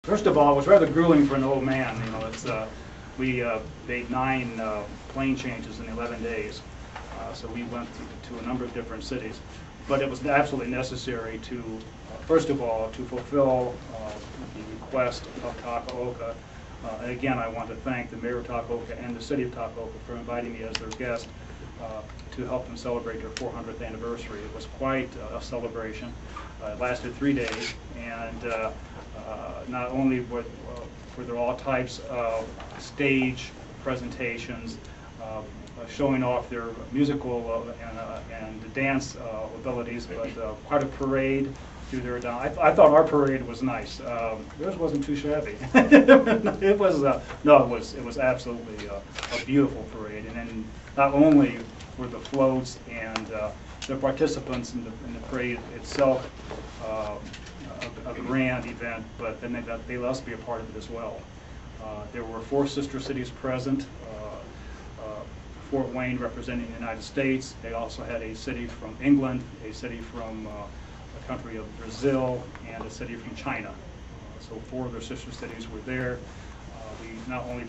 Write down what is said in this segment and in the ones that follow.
First of all, it was rather grueling for an old man. You know, we made 9 plane changes in 11 days, so we went to a number of different cities. But it was absolutely necessary to, first of all, to fulfill the request of Takaoka. And again, I want to thank the mayor of Takaoka and the city of Takaoka for inviting me as their guest to help them celebrate their 400th anniversary. It was quite a celebration. It lasted 3 days, and not only were there all types of stage presentations showing off their musical and dance abilities, but quite a parade through their down. I thought our parade was nice. Theirs wasn't too shabby. It was it was absolutely a beautiful parade, and then not only were the floats and the participants in the parade itself a grand event, but then they let us be a part of it as well. There were 4 sister cities present. Fort Wayne representing the United States. They also had a city from England, a city from the country of Brazil, and a city from China. So 4 of their sister cities were there. We not only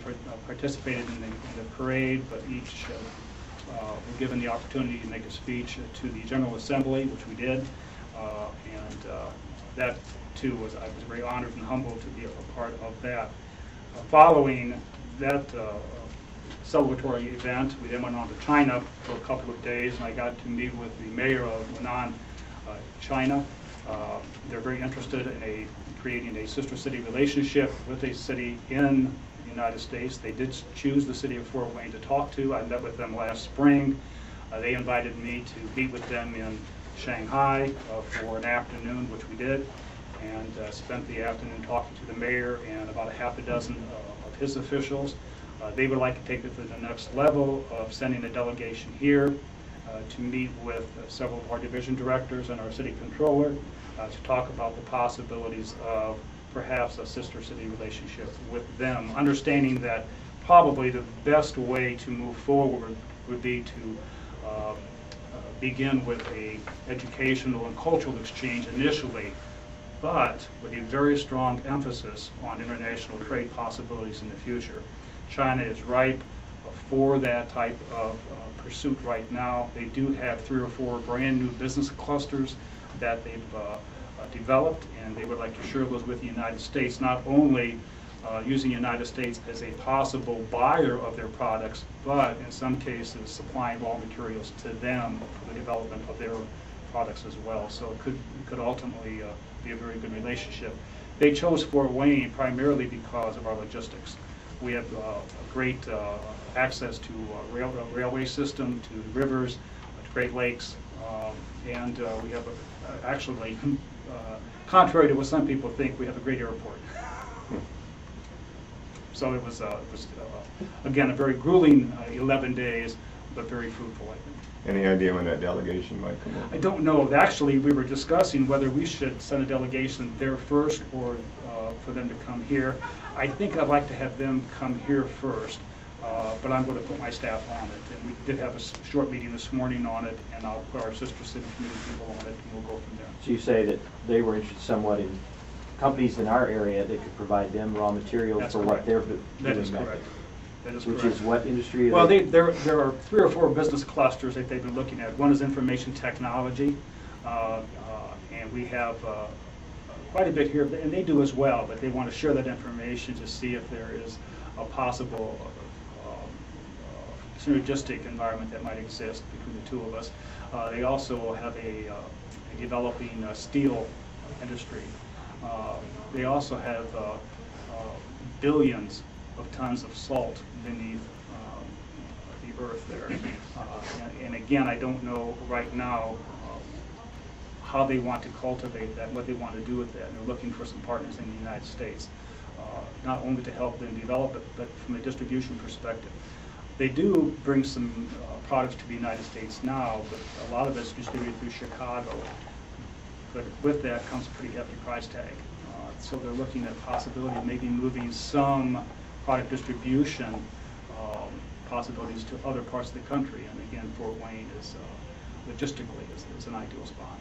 participated in the parade, but each were given the opportunity to make a speech to the General Assembly, which we did. That too I was very honored and humbled to be a part of that. Following that celebratory event, we then went on to China for a couple of days, and I got to meet with the mayor of Hunan, China. They're very interested in creating a sister city relationship with a city in the United States. They did choose the city of Fort Wayne to talk to. I met with them last spring. They invited me to meet with them in Shanghai for an afternoon, which we did, and spent the afternoon talking to the mayor and about a half a dozen of his officials. They would like to take it to the next level of sending a delegation here to meet with several of our division directors and our city controller to talk about the possibilities of perhaps a sister city relationship with them, understanding that probably the best way to move forward would be to begin with a educational and cultural exchange initially, but with a very strong emphasis on international trade possibilities in the future. China is ripe for that type of pursuit right now. They do have 3 or 4 brand new business clusters that they've developed, and they would like to share those with the United States, not only using the United States as a possible buyer of their products, but in some cases supplying raw materials to them for the development of their products as well. So it could ultimately be a very good relationship. They chose Fort Wayne primarily because of our logistics. We have great access to railway system, to rivers, to Great Lakes, and we have actually, contrary to what some people think, we have a great airport. So it was again, a very grueling 11 days, but very fruitful, I think. Any idea when that delegation might come up? I don't know. Actually, we were discussing whether we should send a delegation there first or for them to come here. I think I'd like to have them come here first, but I'm going to put my staff on it. And we did have a short meeting this morning on it, and I'll put our sister city committee people on it, and we'll go from there. So you say that they were interested somewhat in companies in our area that could provide them raw materials That's for correct. what they're doing. That is correct. That is Which correct. is what industry? Well, there are 3 or 4 business clusters that they've been looking at. One is information technology, and we have quite a bit here, and they do as well, but they want to share that information to see if there is a possible synergistic environment that might exist between the 2 of us. They also have a developing steel industry. They also have billions of tons of salt beneath the earth there. And again, I don't know right now how they want to cultivate that, what they want to do with that. And they're looking for some partners in the United States, not only to help them develop it, but from a distribution perspective. They do bring some products to the United States now, but a lot of it's distributed through Chicago. But with that comes a pretty hefty price tag. So they're looking at possibility of maybe moving some product distribution possibilities to other parts of the country. And again, Fort Wayne is logistically is an ideal spot.